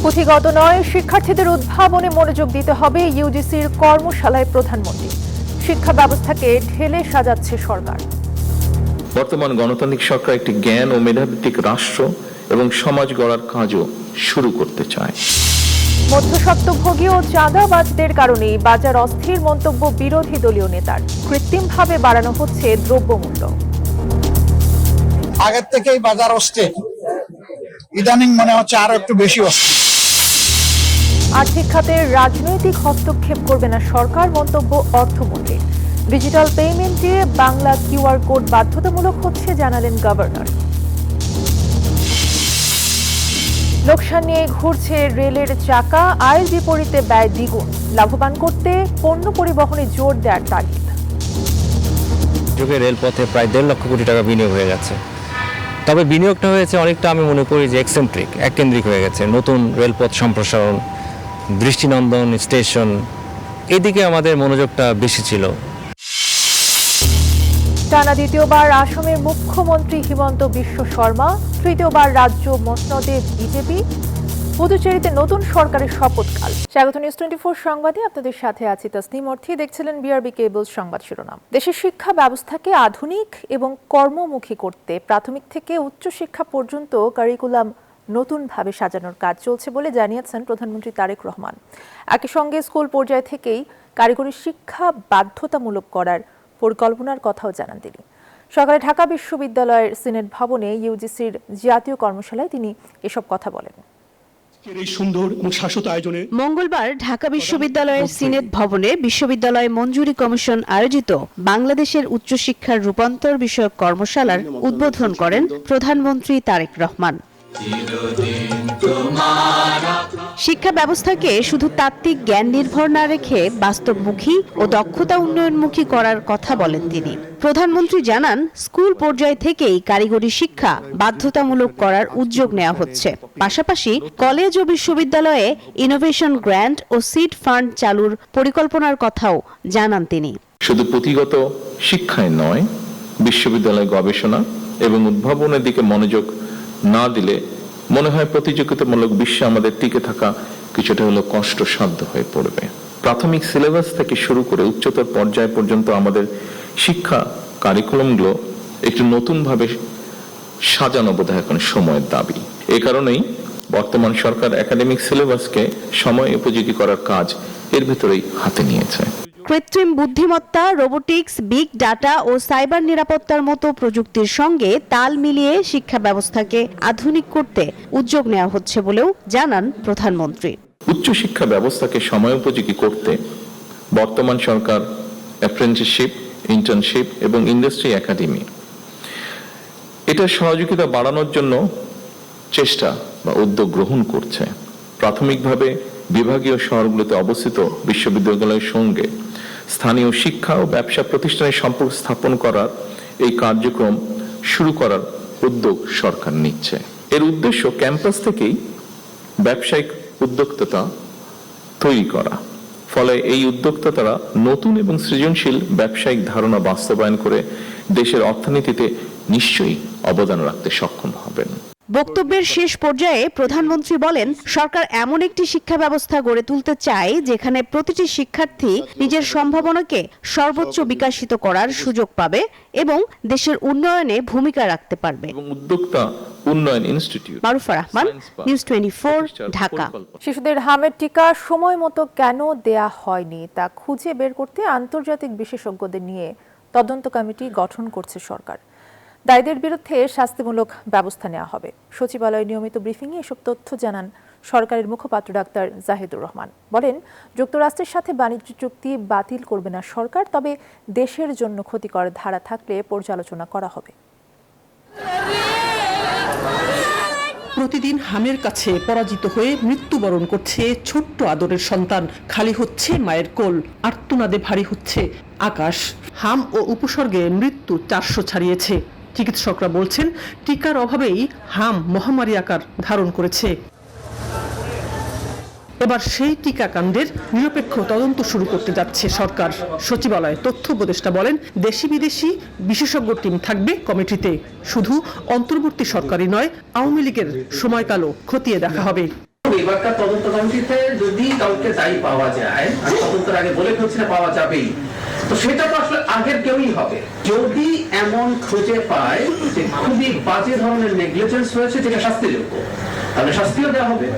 পুঁথিগত নয়, শিক্ষার্থীদের উদ্ভাবনে মনোযোগ দিতে হবে ইউজিসির কর্মশালায় প্রধানমন্ত্রী। শিক্ষা ব্যবস্থাকে ঢেলে সাজাচ্ছে সরকার। বর্তমান গণতান্ত্রিক সরকার একটি জ্ঞান ও মেধাভিত্তিক রাষ্ট্র এবং সমাজ গড়ার কাজও শুরু করতে চায়। মধ্যস্বত্বভোগী ও চাঁদাবাজদের কারণেই বাজার অস্থির, মন্তব্য বিরোধী দলীয় নেতার। কৃত্রিমভাবে বাড়ানো হচ্ছে দ্রব্যমূল্য। আগের থেকেই বাজার অস্থির, ইদানিং মনে হচ্ছে আরো একটু বেশি অস্থির। আর্থিক খাতে রাজনৈতিক হস্তক্ষেপ করবে না সরকার, মন্তব্য অর্থমন্ত্রী। ডিজিটাল পেমেন্টে বাংলা কিউআর কোড বাধ্যতামূলক হচ্ছে, জানালেন গভর্নর। লোকসান নিয়ে ঘুরছে রেলের চাকা, আয়ের বিপরীতে ব্যয় দ্বিগুণ। লাভবান করতে পণ্য পরিবহনে জোর দেওয়ার তাগিদ। যুগে রেলপথে প্রায় 1.5 লক্ষ কোটি টাকা বিনিয়োগ হয়ে গেছে। তবে বিনিয়োগটা হয়েছে অনেকটা, আমি মনে করি যে এক্সেন্ট্রিক, এককেন্দ্রিক হয়ে গেছে। নতুন রেলপথ সম্প্রসারণ, দৃষ্টিনন্দন স্টেশন, এদিকে আমাদের মনোযোগটা বেশি ছিল। টানা দ্বিতীয়বার আসামের মুখ্যমন্ত্রী হিমন্ত বিশ্ব শর্মা, তৃতীয়বার রাজ্য মসনদে বিজেপি। পুদুচেরিতে নতুন সরকারের শপথকাল। স্বাগত নিউজ 24 সংবাদে আপনাদের সাথে আছি তসনিম অর্থী। দেখছিলেন বিআরবি কেবল সংবাদ শিরোনাম। দেশের শিক্ষা ব্যবস্থাকে আধুনিক এবং কর্মমুখী করতে প্রাথমিক থেকে উচ্চশিক্ষা পর্যন্ত কারিকুলাম নতুনভাবে সাজানোর কাজ চলছে বলে জানিয়েছেন প্রধানমন্ত্রী তারেক রহমান। একই সঙ্গে স্কুল পর্যায় থেকেই কারিগরি শিক্ষা বাধ্যতামূলক করার পরিকল্পনার কথাও জানান তিনি। সকালে ঢাকা বিশ্ববিদ্যালয়ের সিনেট ভবনে ইউজিসির জাতীয় কর্মশালায় তিনি এসব কথা বলেন। মঙ্গলবার ঢাকা বিশ্ববিদ্যালয়ের সিনেট ভবনে বিশ্ববিদ্যালয় মঞ্জুরি কমিশন আয়োজিত বাংলাদেশের উচ্চশিক্ষার রূপান্তর বিষয়ক কর্মশালার উদ্বোধন করেন প্রধানমন্ত্রী তারেক রহমান। শিক্ষা ব্যবস্থাকে শুধু তাত্ত্বিক জ্ঞান নির্ভর না রেখে বাস্তবমুখী ও দক্ষতা উন্নয়নমুখী করার কথা বলেন তিনি। প্রধানমন্ত্রী জানান, স্কুল পর্যায় থেকেই কারিগরি শিক্ষা বাধ্যতামূলক করার উদ্যোগ নেওয়া হচ্ছে। পাশাপাশি কলেজ ও বিশ্ববিদ্যালয়ে ইনোভেশন গ্র্যান্ট ও সিড ফান্ড চালুর পরিকল্পনার কথাও জানান তিনি। শুধু পুঁথিগত শিক্ষায় নয়, বিশ্ববিদ্যালয় গবেষণা এবং উদ্ভাবনের দিকে মনোযোগ না দিলে মনে হয় প্রতিযোগিতামূলক বিশ্বে আমাদের টিকে থাকা কিছুটা হলো কষ্টসাধ্য হয়ে পড়বে। প্রাথমিক সিলেবাস থেকে শুরু করে উচ্চতর পর্যায় পর্যন্ত আমাদের শিক্ষা কারিকুলামগুলো একটু নতুনভাবে সাজানো বোধহয় এখন সময়ের দাবি। এই কারণেই বর্তমান সরকার একাডেমিক সিলেবাসকে সময় উপযোগী করার কাজ এর ভিতরেই হাতে নিয়েছে। কৃত্রিম বুদ্ধিমত্তা, রোবোটিক্স, বিগ ডাটা ও সাইবার নিরাপত্তার মতো প্রযুক্তির সঙ্গে তাল মিলিয়ে শিক্ষা ব্যবস্থাকে আধুনিক করতে উদ্যোগ নেওয়া হচ্ছে বলেও জানান প্রধানমন্ত্রী। উচ্চশিক্ষা ব্যবস্থাকে সময় উপযোগী করতে বর্তমান সরকার অ্যাপ্রেন্টিসশিপ, ইন্টার্নশিপ এবং ইন্ডাস্ট্রি একাডেমি এটার সহযোগিতা বাড়ানোর জন্য চেষ্টা বা উদ্যোগ গ্রহণ করছে। প্রাথমিকভাবে বিভাগীয় শহরগুলোতে অবস্থিত বিশ্ববিদ্যালয়ের সঙ্গে স্থানীয় শিক্ষা ও ব্যবসা প্রতিষ্ঠানের সম্পর্ক স্থাপন করার এই কার্যক্রম শুরু করার উদ্যোগ সরকার নিচ্ছে। এর উদ্দেশ্য ক্যাম্পাস থেকেই ব্যবসায়িক উদ্যোক্তা তৈরি করা। ফলে এই উদ্যোক্তারা নতুন এবং সৃজনশীল ব্যবসায়িক ধারণা বাস্তবায়ন করে দেশের অর্থনীতিতে নিশ্চয়ই অবদান রাখতে সক্ষম হবেন। বক্তব্যের শেষ পর্যায়ে প্রধানমন্ত্রী বলেন, সরকার এমন একটি শিক্ষা ব্যবস্থা গড়ে তুলতে চায় যেখানে প্রতিটি শিক্ষার্থী নিজের সম্ভাবনাকে সর্বোচ্চ বিকশিত করার সুযোগ পাবে এবং দেশের উন্নয়নে ভূমিকা রাখতে পারবে। উদ্যোক্তা উন্নয়ন ইনস্টিটিউট। মারুফা রহমান, নিউজ 24, ঢাকা। শিশুদের হামের টিকা সময় মতো কেন দেয়া হয়নি তা খুঁজে বের করতে আন্তর্জাতিক বিশেষজ্ঞদের নিয়ে তদন্ত কমিটি গঠন করছে সরকার। দায়ীদের বিরুদ্ধে শাস্তিমূলক ব্যবস্থা নেওয়া হবে। সচিবালয়ের নিয়মিত ব্রিফিংয়ে এসব তথ্য জানান সরকারের মুখপাত্র ডাক্তার জাহিদুর রহমান। বলেন, যুক্তরাষ্ট্রের সাথে বাণিজ্য চুক্তি বাতিল করবে না সরকার, তবে দেশের জন্য ক্ষতিকর ধারা থাকলে পর্যালোচনা করা হবে। প্রতিদিন হামের কাছে পরাজিত হয়ে মৃত্যুবরণ করছে ছোট্ট আদরের সন্তান। খালি হচ্ছে মায়ের কোল, আর্তনাদে ভারী হচ্ছে আকাশ। হাম ও উপসর্গে মৃত্যু 400 ছাড়িয়েছে। চিকিৎসকরা বলছেন, টিকার অভাবেই হাম মহামারী আকার ধারণ করেছে। এবার সেই টিকাকাণ্ডের নিরপেক্ষ তদন্ত শুরু করতে যাচ্ছে সরকার। সচিবালয় তথ্য উপদেষ্টা বলেন, দেশি বিদেশি বিশেষজ্ঞ টিম থাকবে কমিটিতে। শুধু অন্তর্বর্তী সরকারই নয়, আওয়ামী লীগের সময়কালও খতিয়ে দেখা হবে। এবারকার তদন্ত কমিটিতে যদি কাউকে দায়ী পাওয়া যায়, আমি তদন্তের আগে বলে ফেলছি না পাওয়া যাবেই, তো সেটা তো আসলে আগের কেউই হবে। যদি এমন খুঁজে পায় যে খুবই বাজে ধরনের নেগলিজেন্স হয়েছে যেটা শাস্তিযোগ্য, তাহলে শাস্তিও দেওয়া হবে।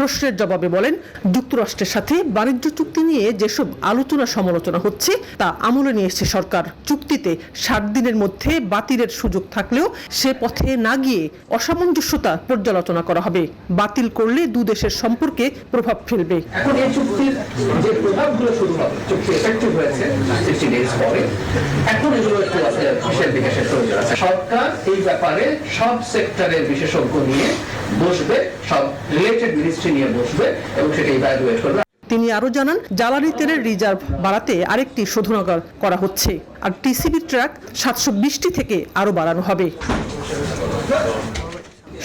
প্রশ্নের জবাবে বলেন, যুক্তরাষ্ট্রের সাথে বাণিজ্য চুক্তি নিয়ে যেসব আলোচনা সমালোচনা হচ্ছে তা আমলে নিয়ে এসেছে সরকার। চুক্তিতে 60 দিনের মধ্যে বাতিলের সুযোগ থাকলেও সে পথে না গিয়ে অসামঞ্জস্যতা পর্যালোচনা করা হবে। বাতিল করলে দু দেশের সম্পর্কে প্রভাব ফেলবে। এখন এই চুক্তির যে প্রভাবগুলো শুরু হবে, চুক্তি এফেক্টিভ হয়েছে 60 ডেজ পরে, এখন এগুলো একটু বিশেষ বিকাশের প্রয়োজন আছে। সরকার এই ব্যাপারে সব সেক্টরের বিশেষজ্ঞ নিয়ে বসবে, সব রিলেটেড মিনিস্ট্রি নিয়ে বসবে এবং সেটা ইভ্যালুয়েট করবে। তিনি আরো জানান, জ্বালানি তেলের রিজার্ভ বাড়াতে আরেকটি শোধনাগার করা হচ্ছে, আর টিসিবি ট্রাক 720টি থেকে আরো বাড়ানো হবে।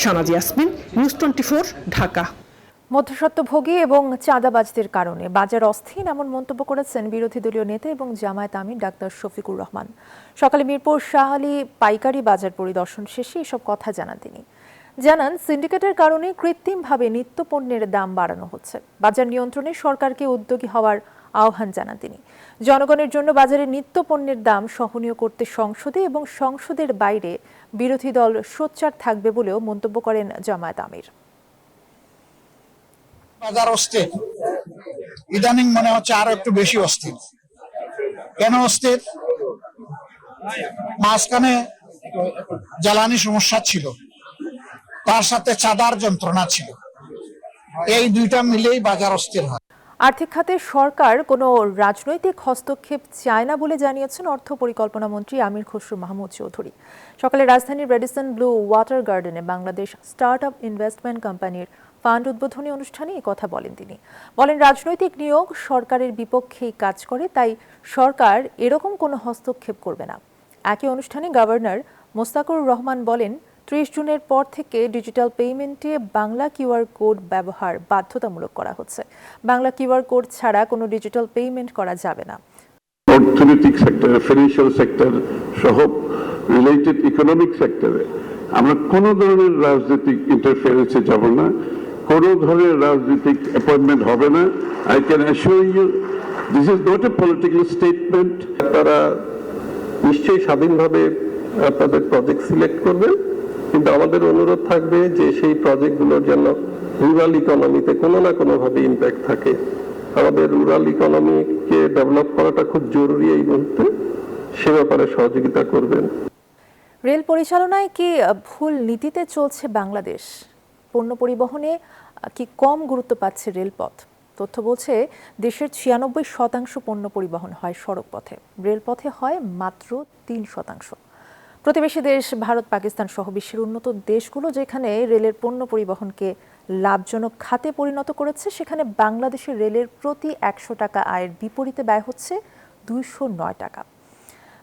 শানাজি ইয়াসমিন, নিউজ 24, ঢাকা। মধ্যস্বত্বভোগী এবং চাঁদাবাজদের কারণে বাজার অস্থির এমন মন্তব্য করেছেন বিরোধী দলীয় নেতা এবং জামায়াত আমির ডাক্তার শফিকুর রহমান। সকালে মিরপুর শাহ আলী পাইকারি বাজার পরিদর্শন শেষে এসব কথা জানান তিনি। জানান, সিন্ডিকেটের কারণে কৃত্রিমভাবে নিত্যপণ্যের দাম বাড়ানো হচ্ছে। বাজার নিয়ন্ত্রণে সরকারকে উদ্যোগী হওয়ার আহ্বান জানান তিনি। জনগণের জন্য বাজারে নিত্যপণ্যের দাম সহনীয় করতে সংসদে এবং সংসদের বাইরে বিরোধী দল সোচ্চার থাকবে বলেও মন্তব্য করেন জামায়াত আমির। বাজার অস্থির, ইদানিং মনে হচ্ছে আরো একটু বেশি অস্থির। কেন অস্থির? মাঝখানে জ্বালানি সমস্যা ছিল, তার সাথে চাঁদার যন্ত্রণা ছিল, এই দুইটা মিলেই বাজার অস্থির হয়। আর্থিক খাতে সরকার কোনো রাজনৈতিক হস্তক্ষেপ চায় না বলে জানিয়েছেন অর্থ পরিকল্পনা মন্ত্রী আমির খসরু মাহমুদ চৌধুরী। সকালে রাজধানীর রেডিসন ব্লু ওয়াটার গার্ডেনে বাংলাদেশ স্টার্ট আপ ইনভেস্টমেন্ট কোম্পানির ফান্ড উদ্বোধনী অনুষ্ঠানে এই কথা বলেন তিনি। বলেন, রাজনৈতিক নিয়োগ সরকারের বিপক্ষেই কাজ করে, তাই সরকার এরকম কোনো হস্তক্ষেপ করবে না। একই অনুষ্ঠানে গভর্নর মোস্তাকুর রহমান বলেন, 30 জুনের পর থেকে ডিজিটাল পেমেন্টে বাংলা কিউআর কোড ব্যবহার বাধ্যতামূলক করা হচ্ছে। বাংলা কিউআর কোড ছাড়া কোনো ডিজিটাল পেমেন্ট করা যাবে না। অর্থনৈতিক সেক্টরে, ফিনান্সিয়াল সেক্টর সহ রিলেটেড ইকোনমিক সেক্টরে আমরা কোনো ধরনের রাজনৈতিক ইন্টারফারেন্সে যাব না, কোনো ধরনের রাজনৈতিক অ্যাপয়েন্টমেন্ট হবে না। I can assure you this is not a political statement. তারা নিশ্চয়ই স্বাধীনভাবে আপনাদের প্রজেক্ট সিলেক্ট করবেন, কিন্তু আমাদের অনুরোধ থাকবে যে সেই প্রজেক্টগুলোর যেন রুরাল ইকোনমিতে কোনো না কোনোভাবে ইম্প্যাক্ট থাকে। আমাদের রুরাল ইকোনমিকে ডেভেলপ করাটা খুব জরুরি এই মুহূর্তে, সে ব্যাপারে সহযোগিতা করবেন। রেল পরিচালনায় কি ভুল নীতিতে চলছে বাংলাদেশ? পণ্য পরিবহনে কি কম গুরুত্ব পাচ্ছে রেলপথ? তথ্য বলছে, দেশের 96% পণ্য পরিবহন হয় সড়ক পথে, রেলপথে হয় মাত্র 3%। প্রতিবেশী দেশ ভারত, পাকিস্তান সহ বিশ্বের উন্নত দেশগুলো যেখানে রেলের পণ্য পরিবহনকে লাভজনক খাতে পরিণত করেছে, সেখানে বাংলাদেশের রেলের প্রতি 100 টাকা আয়ের বিপরীতে ব্যয় হচ্ছে 209 টাকা।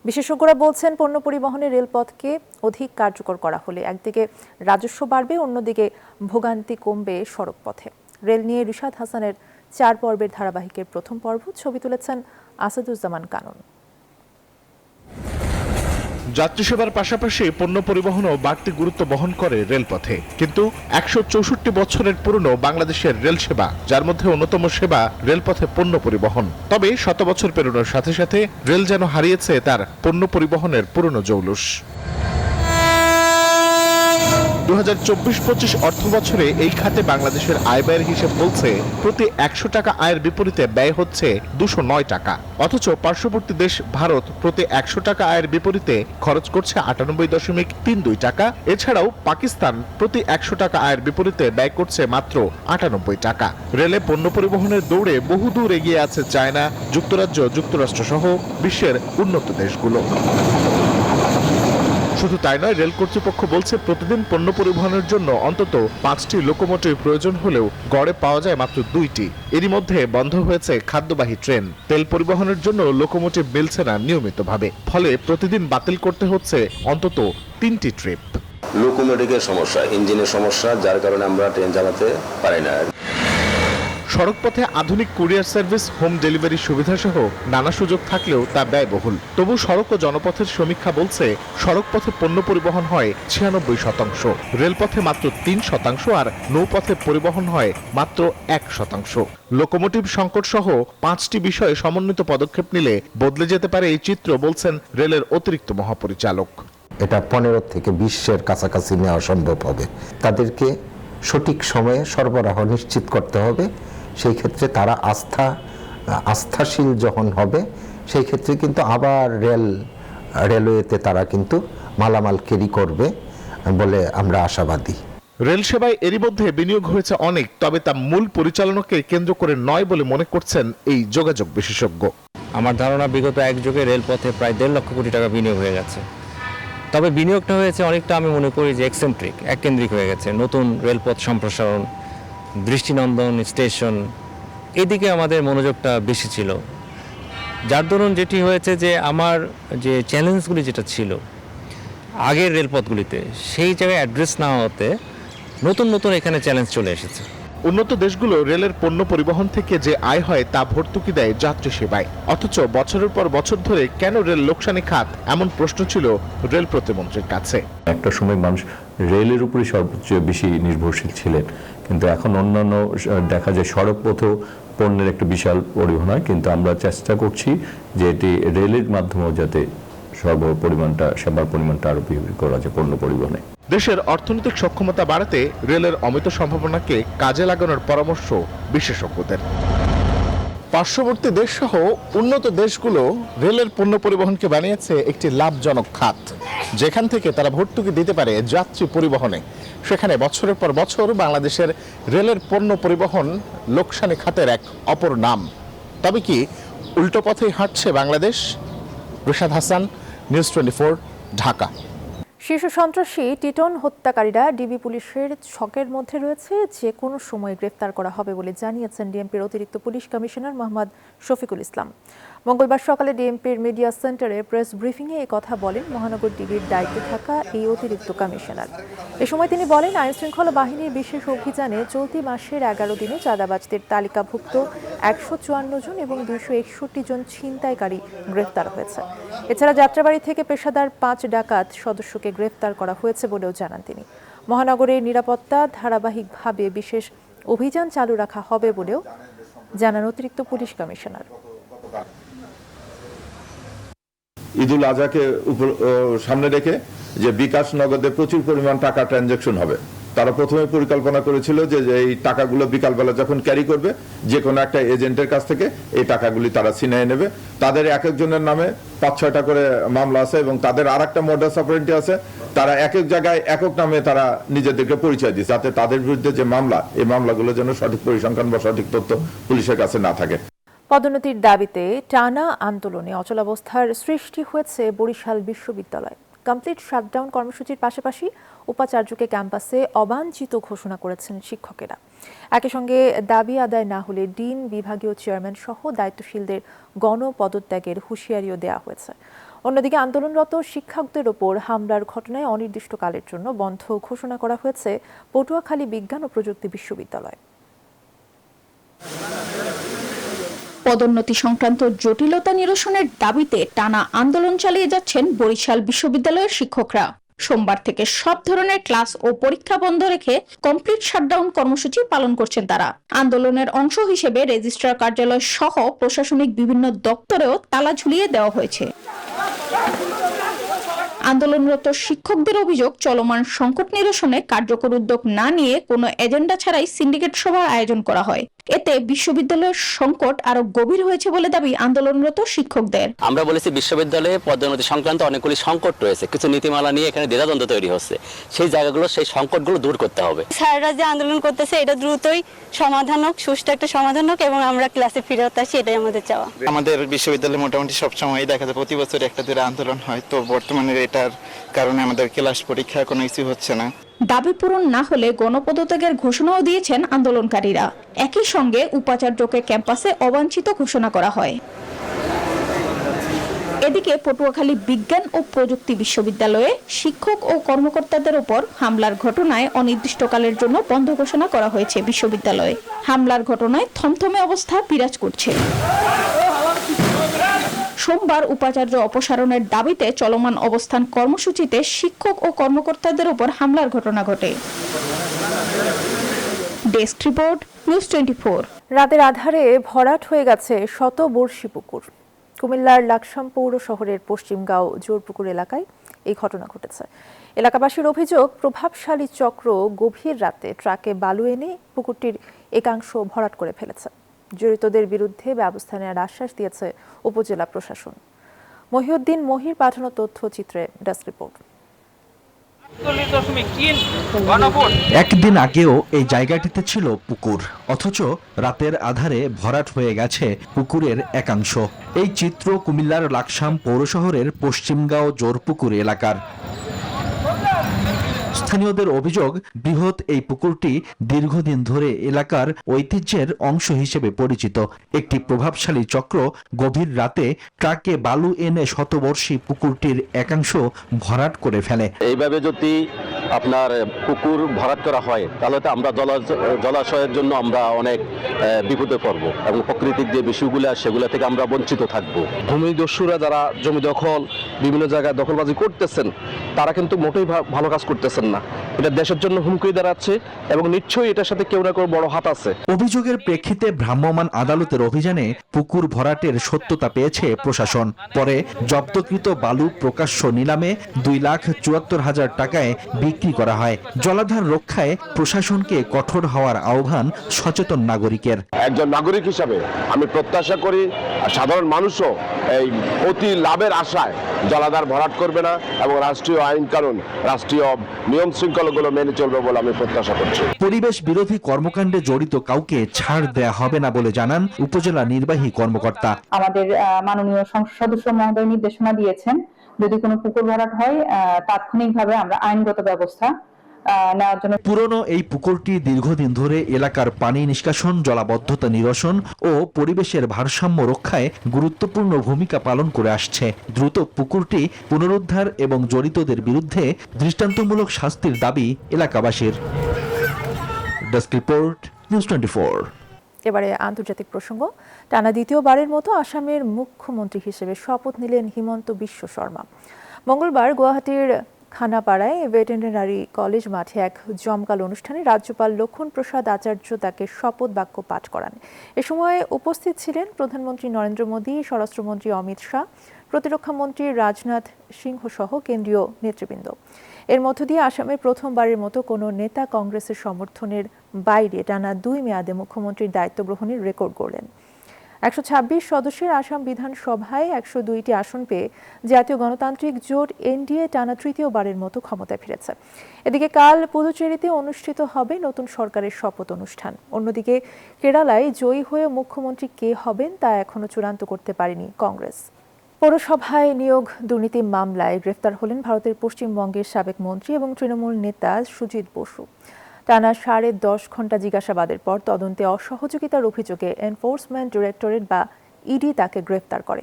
বিশেষজ্ঞরা বলছেন, পণ্য পরিবহনে রেলপথকে অধিক কার্যকর করা হলে একদিকে রাজস্ব বাড়বে, অন্যদিকে ভোগান্তি কমবে সড়ক পথে। রেল নিয়ে রিশাদ হাসানের 4 পর্বের ধারাবাহিকের প্রথম পর্ব, ছবি তুলেছেন আসাদুজ্জামান কানন। যাত্রী সেবার পাশাপাশি পণ্য পরিবহনও বাড়তি গুরুত্ব বহন করে রেলপথে। কিন্তু 164 বছরের পুরনো বাংলাদেশের রেল সেবা, যার মধ্যে অন্যতম সেবা রেলপথে পণ্য পরিবহন। তবে 100 বছর পেরোনোর সাথে সাথে রেল যেন হারিয়েছে তার পণ্য পরিবহনের পুরনো জৌলুস। 2024-25 অর্থ বছরে এই খাতে বাংলাদেশের আয় ব্যয়ের হিসেব বলছে, প্রতি 100 টাকা আয়ের বিপরীতে ব্যয় হচ্ছে 209 টাকা। অথচ পার্শ্ববর্তী দেশ ভারত প্রতি 100 টাকা আয়ের বিপরীতে খরচ করছে 98.32 টাকা। এছাড়াও পাকিস্তান প্রতি 100 টাকা আয়ের বিপরীতে ব্যয় করছে মাত্র 98 টাকা। রেলে পণ্য পরিবহনের দৌড়ে বহুদূর এগিয়ে আছে চায়না, যুক্তরাজ্য, যুক্তরাষ্ট্র সহ বিশ্বের উন্নত দেশগুলো। শুধু তাই নয়, রেল কর্তৃপক্ষ বলছে, প্রতিদিন পণ্য পরিবহনের জন্য অন্তত 5টি লোকোমোটিভ প্রয়োজন হলেও গড়ে পাওয়া যায় মাত্র 2টি। এরই মধ্যে বন্ধ হয়েছে খাদ্যবাহী ট্রেন। তেল পরিবহনের জন্য লোকোমোটিভ মিলছে না নিয়মিতভাবে, ফলে প্রতিদিন বাতিল করতে হচ্ছে অন্তত 3টি ট্রিপ। লোকোমোটিভের সমস্যা, ইঞ্জিনের সমস্যা, যার কারণে আমরা ট্রেন চালাতে পারি না। সড়কপথে আধুনিক কুরিয়ার সার্ভিস, হোম ডেলিভারি সুবিধা সহ নানা সুযোগ থাকলেও তা ব্যয়বহুল। তবু সড়ক ও জনপথের সমীক্ষা বলছে সড়কপথে পণ্য পরিবহন হয় 96%, রেলপথে মাত্র 3% আর নৌপথে পরিবহন হয় মাত্র 1%। লোকোমোটিভ সংকট সহ 5টি বিষয়ে সমন্বিত পদক্ষেপ নিলে বদলে যেতে পারে এই চিত্র, বলছেন রেলের অতিরিক্ত মহাপরিচালক। এটা 15 থেকে 20-এর কাছাকাছি নেওয়া সম্ভব হবে। তাদেরকে সঠিক সময়ে সরবরাহ নিশ্চিত করতে হবে। সেই ক্ষেত্রে তারা আস্থাশীল যখন হবে, সেই ক্ষেত্রে কিন্তু আবার রেলওয়েতে তারা কিন্তু মালামাল ক্যারি করবে বলে আমরা আশাবাদী। রেল সেবায় এরই মধ্যে বিনিয়োগ হয়েছে অনেক, তবে তা মূল পরিচালনাকে কেন্দ্র করে নয় বলে মনে করছেন এই যোগাযোগ বিশেষজ্ঞ। আমার ধারণা বিগত এক যুগে রেলপথে প্রায় 1.5 লক্ষ কোটি টাকা বিনিয়োগ হয়ে গেছে। তবে বিনিয়োগটা হয়েছে অনেকটা আমি মনে করি যে এক্সেন্ট্রিক, এককেন্দ্রিক হয়ে গেছে। নতুন রেলপথ সম্প্রসারণ, দৃষ্টিনন্দন স্টেশন, এদিকে আমাদের মনোযোগটা বেশি ছিল। যার দরুন যেটি হয়েছে যে আমার যে চ্যালেঞ্জগুলি যেটা ছিল আগের রেলপথগুলিতে, সেই জায়গায় অ্যাড্রেস না হতে নতুন নতুন এখানে চ্যালেঞ্জ চলে এসেছে। উন্নত দেশগুলো রেলের পণ্য পরিবহন থেকে যে আয় হয় তা ভর্তুকি দেয় যাত্রী সেবায়। অথচ বছরের পর বছর ধরে কেন রেল লোকসানি খাত, এমন প্রশ্ন ছিল রেল প্রতিমন্ত্রীর কাছে। একটা সময় মানুষ রেলের উপরে সর্বোচ্চ বেশি নির্ভরশীল ছিলেন, কিন্তু এখন অন্যান্য দেখা যায় সড়ক পথেও পণ্যের একটা বিশাল পরিবহন হয়, কিন্তু আমরা চেষ্টা করছি যে এটি রেলের মাধ্যমেও যাতে সেবার পরিমাণটা আরো বৃদ্ধি করা যায় পণ্য পরিবহনে। দেশের অর্থনৈতিক সক্ষমতা বাড়াতে রেলের অমিত সম্ভাবনাকে কাজে লাগানোর পরামর্শ বিশেষজ্ঞদের। পার্শ্ববর্তী দেশ সহ উন্নত দেশগুলো রেলের পণ্য পরিবহনকে বানিয়েছে একটি লাভজনক খাত, যেখান থেকে তারা ভর্তুকি দিতে পারে যাত্রী পরিবহনে। সেখানে বছরের পর বছর বাংলাদেশের রেলের পণ্য পরিবহন লোকসানি খাতের এক অপর নাম। তবে কি উল্টো পথেই হাঁটছে বাংলাদেশ? রিশাদ হাসান, নিউজ 24, ঢাকা। শীর্ষ সন্ত্রাসী টিটন হত্যাকারীরা ডিবি পুলিশের ছকের মধ্যে রয়েছে, যে কোনো সময় গ্রেফতার করা হবে বলে জানিয়েছেন ডিএমপির অতিরিক্ত পুলিশ কমিশনার মোহাম্মদ শফিকুল ইসলাম। মঙ্গলবার সকালে ডিএমপির মিডিয়া সেন্টারে প্রেস ব্রিফিংয়ে এই কথা বলেন মহানগর ডিবির দায়িত্বে থাকা এই অতিরিক্ত কমিশনার। এ সময় তিনি বলেন, আইনশৃঙ্খলা বাহিনীর বিশেষ অভিযানে চলতি মাসের 11 দিনে চাঁদাবাজদের তালিকাভুক্ত 154 জন এবং 261 জন ছিনতাইকারী গ্রেফতার হয়েছে। এছাড়া যাত্রাবাড়ি থেকে পেশাদার 5 ডাকাত সদস্যকে গ্রেফতার করা হয়েছে বলেও জানান তিনি। মহানগরের নিরাপত্তা ধারাবাহিকভাবে বিশেষ অভিযান চালু রাখা হবে বলেও জানান অতিরিক্ত পুলিশ কমিশনার। ঈদুল আজহাকে সামনে রেখে যে বিকাশ নগদে প্রচুর পরিমাণ টাকা ট্রানজাকশন হবে, তারা প্রথমে পরিকল্পনা করেছিল যে এই টাকাগুলো বিকালবেলা যখন ক্যারি করবে যে কোনো একটা এজেন্টের কাছ থেকে এই টাকাগুলি তারা ছিনিয়ে নেবে। তাদের এক একজনের নামে 5-6টা করে মামলা আছে এবং তাদের আর একটা মডাস অপারেন্ডি আছে। তারা এক এক জায়গায় একক নামে তারা নিজেদেরকে পরিচয় দিচ্ছে, যাতে তাদের বিরুদ্ধে যে মামলা, এই মামলাগুলো যেন সঠিক পরিসংখ্যান বা সঠিক তথ্য পুলিশের কাছে না থাকে। পদোন্নতির দাবিতে টানা আন্দোলনে অচলাবস্থার সৃষ্টি হয়েছে বরিশাল বিশ্ববিদ্যালয়। কমপ্লিট শাটডাউন কর্মসূচির পাশাপাশি উপাচার্যকে ক্যাম্পাসে অবাঞ্ছিত ঘোষণা করেছেন শিক্ষকেরা। একই সঙ্গে দাবি আদায় না হলে ডিন, বিভাগীয় চেয়ারম্যান সহ দায়িত্বশীলদের গণপদত্যাগের হুঁশিয়ারিও দেওয়া হয়েছে। অন্যদিকে আন্দোলনরত শিক্ষকদের ওপর হামলার ঘটনায় অনির্দিষ্টকালের জন্য বন্ধ ঘোষণা করা হয়েছে পটুয়াখালী বিজ্ঞান ও প্রযুক্তি বিশ্ববিদ্যালয়। পদোন্নতি সংক্রান্ত জটিলতা নিরসনের দাবিতে টানা আন্দোলন চালিয়ে যাচ্ছেন বরিশাল বিশ্ববিদ্যালয়ের শিক্ষকরা। সোমবার থেকে সব ধরনের ক্লাস ও পরীক্ষা বন্ধ রেখে কমপ্লিট শাটডাউন কর্মসূচি পালন করছেন তারা। আন্দোলনের অংশ হিসেবে রেজিস্ট্রার কার্যালয় সহ প্রশাসনিক বিভিন্ন দপ্তরেও তালা ঝুলিয়ে দেওয়া হয়েছে। আন্দোলনরত শিক্ষকদের অভিযোগ, চলমান সংকট নিরসনে কার্যকর উদ্যোগ না নিয়ে কোনো এজেন্ডা ছাড়াই সিন্ডিকেট সভার আয়োজন করা হয়। এতে বিশ্ববিদ্যালয়ের সংকট আরো গভীর হয়েছে বলে দাবি আন্দোলনরত শিক্ষকদের। আমরা বলেছি বিশ্ববিদ্যালয়ে পদোন্নতি সংক্রান্ত অনেকগুলি সংকট রয়েছে, কিছু নীতিমালা নিয়ে এখানে দ্বিধাদ্বন্দ্ব তৈরি হচ্ছে। সেই জায়গাগুলো, সেই সংকটগুলো দূর করতে হবে। স্যাররা যে আন্দোলন করতেছে এটা দ্রুতই সমাধান হোক, সুষ্ঠু একটা সমাধান হোক এবং আমরা ক্লাসে ফিরত আসি, এটাই আমাদের চাওয়া। আমাদের বিশ্ববিদ্যালয়ে মোটামুটি সবসময় দেখা যায় প্রতি বছর একটা দুটো আন্দোলন হয়, তো বর্তমানে এটার কারণে আমাদের ক্লাস পরীক্ষা কোনো কিছু হচ্ছে না। দাবি পূরণ না হলে গণপদত্যাগের ঘোষণাও দিয়েছেন আন্দোলনকারীরা। একই সঙ্গে উপাচার্যকে ক্যাম্পাসে অবাঞ্ছিত ঘোষণা করা হয়। এদিকে পটুয়াখালী বিজ্ঞান ও প্রযুক্তি বিশ্ববিদ্যালয়ে শিক্ষক ও কর্মকর্তাদের উপর হামলার ঘটনায় অনির্দিষ্টকালের জন্য বন্ধ ঘোষণা করা হয়েছে বিশ্ববিদ্যালয়ে। হামলার ঘটনায় থমথমে অবস্থা বিরাজ করছে। সোমবার উপাচার্য অপসারণের দাবিতে চলমান অবস্থান কর্মসূচিতে শিক্ষক ও কর্মকর্তাদের উপর হামলার ঘটনা ঘটে। Desk report, news 24। রাতের আধারে ভরাট হয়ে গেছে শতবর্ষী পুকুর। কুমিল্লার লাকসাম পৌর শহরের পশ্চিমগাঁও জোরপুকুর এলাকায় এই ঘটনা ঘটেছে। এলাকাবাসীর অভিযোগ, প্রভাবশালী চক্র গভীর রাতে ট্রাকে বালু এনে পুকুরটির একাংশ ভরাট করে ফেলেছে। জড়িতদের বিরুদ্ধে ব্যবস্থা নেওয়ার আশ্বাস দিয়েছে উপজেলা প্রশাসন। মহিউদ্দিন মহির পাঠানো তথ্যচিত্রে ডেস্ক রিপোর্ট। একদিন আগেও এই জায়গাটিতে ছিল পুকুর, অথচ রাতের আধারে ভরাট হয়ে গেছে পুকুরের একাংশ। এই চিত্র কুমিল্লার লাকসাম পৌর শহরের পশ্চিমগাঁও জোরপুকুর এলাকার। স্থানীয়দের অভিযোগ, বৃহৎ এই পুকুরটি দীর্ঘদিন ধরে এলাকার ঐতিহ্যের অংশ হিসেবে পরিচিত। একটি প্রভাবশালী চক্র গভীর রাতে ট্রাকে বালু এনে শতবর্ষী পুকুরটির একাংশ ভরাট করে ফেলে। এইভাবে যদি আপনার পুকুর ভরাট করা হয় তাহলে তো আমরা জলাশয়ের জন্য আমরা অনেক বিপদে পড়ব এবং প্রাকৃতিক যে বিষয়গুলো সেগুলো থেকে আমরা বঞ্চিত থাকব। ভূমিদস্যুরা যারা জমি দখল বিভিন্ন জায়গায় দখলবাজি করতেছেন তারা কিন্তু মোটেই ভালো কাজ করতেছেন না। এটা দেশের জন্য হুমকি দাঁড়াচ্ছে এবং নিশ্চয়ই এটার সাথে কেউ না কেউ বড় হাত আছে। অভিযোগের প্রেক্ষিতে ভ্রাম্যমাণ আদালতের অভিযানে পুকুর ভরাটের সত্যতা পেয়েছে প্রশাসন। পরে জব্দকৃত বালু প্রকাশ্য নিলামে 2,74,000 টাকায় বিক্রি করা হয়। জলাধার রক্ষায় প্রশাসনকে কঠোর হওয়ার আহ্বান সচেতন নাগরিকের। একজন নাগরিক হিসাবে আমি প্রত্যাশা করি সাধারণ মানুষও এই অতি লাভের আশায় জলাধার ভরাট করবে না এবং রাষ্ট্রীয় আইন কানুন, রাষ্ট্রীয় নিয়ম শৃঙ্খলাগুলো মেনে চলবে বলে আমি প্রত্যাশা করছি। পরিবেশ বিরোধী কর্মকাণ্ডে জড়িত কাউকে ছাড় দেয়া হবে না বলে জানান উপজেলা নির্বাহী কর্মকর্তা। আমাদের মাননীয় সংসদ সদস্য মহোদয় নির্দেশনা দিয়েছেন, যদি কোনো পুকুর ভরাট হয় তাৎক্ষণিকভাবে আমরা আইনগত ব্যবস্থা নেওয়ার জন্য। পুরনো এই পুকুরটি দীর্ঘদিন ধরে এলাকার পানি নিষ্কাশন, জলাবদ্ধতা নিরসন ও পরিবেশের ভারসাম্য রক্ষায় গুরুত্বপূর্ণ ভূমিকা পালন করে আসছে। দ্রুত পুকুরটি পুনরুদ্ধার এবং জড়িতদের বিরুদ্ধে দৃষ্টান্তমূলক শাস্তির দাবি এলাকাবাসীর। Desk report, news 24। এবারে আন্তর্জাতিক প্রসঙ্গ। টানা দ্বিতীয়বারের মতো আসামের মুখ্যমন্ত্রী হিসেবে শপথ নিলেন হিমন্ত বিশ্ব শর্মা। মঙ্গলবার গুয়াহাটির খানাপাড়ায় ভেটেরিনারি কলেজ মাঠে এক জমকালো অনুষ্ঠানে রাজ্যপাল লক্ষণ প্রসাদ আচার্য তাকে শপথ বাক্য পাঠ করান। এ সময় উপস্থিত ছিলেন প্রধানমন্ত্রী নরেন্দ্র মোদী, স্বরাষ্ট্রমন্ত্রী অমিত শাহ, প্রতিরক্ষা মন্ত্রী রাজনাথ সিংহ সহ কেন্দ্রীয় নেতৃবৃন্দ। এর মধ্য দিয়ে আসামে প্রথমবারের মতো কোনো নেতা কংগ্রেসের সমর্থনের বাইরে টানা 2 মেয়াদে মুখ্যমন্ত্রীর দায়িত্ব গ্রহণের রেকর্ড গড়লেন। 126 সদস্যের আসাম বিধানসভায় 102টি আসন পেয়ে জাতীয় গণতান্ত্রিক জোট এনডিএ টানা তৃতীয়বারের মতো ক্ষমতায় ফিরেছে। এদিকে কাল পুদুচেরিতে অনুষ্ঠিত হবে নতুন সরকারের শপথ অনুষ্ঠান। অন্যদিকে কেরালায় জয়ী হয়ে মুখ্যমন্ত্রী কে হবেন তা এখনো চূড়ান্ত করতে পারেনি কংগ্রেস। পৌরসভায় নিয়োগ দুর্নীতি মামলায় গ্রেফতার হলেন ভারতের পশ্চিমবঙ্গের সাবেক মন্ত্রী এবং তৃণমূল নেতা সুজিত বসু। টানা 10.5 ঘন্টা জিজ্ঞাসাবাদের পর তদন্তে অসহযোগিতার অভিযোগে এনফোর্সমেন্ট ডিরেক্টরেট বা ইডি তাকে গ্রেফতার করে।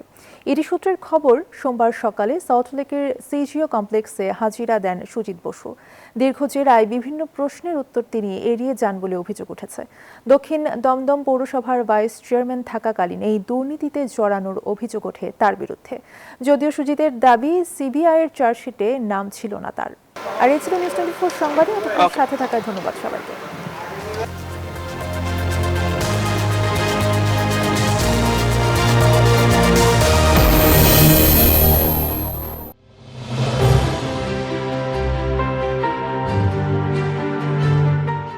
ইডি সূত্রের খবর, সোমবার সকালে সল্টলেকের সিজিও কমপ্লেক্সে হাজিরা দেন সুজিত বসু। দীর্ঘ জেরায় বিভিন্ন প্রশ্নের উত্তর তিনি এড়িয়ে যান বলে অভিযোগ উঠেছে। দক্ষিণ দমদম পৌরসভার ভাইস চেয়ারম্যান থাকাকালীন এই দুর্নীতিতে জড়ানোর অভিযোগ ওঠে তার বিরুদ্ধে। যদিও সুজিতের দাবি, সিবিআইয়ের চার্জশিটে নাম ছিল না তার। আর এই ছিল নিউজ 24 সংবাদে। সাথে থাকার ধন্যবাদ সবাইকে।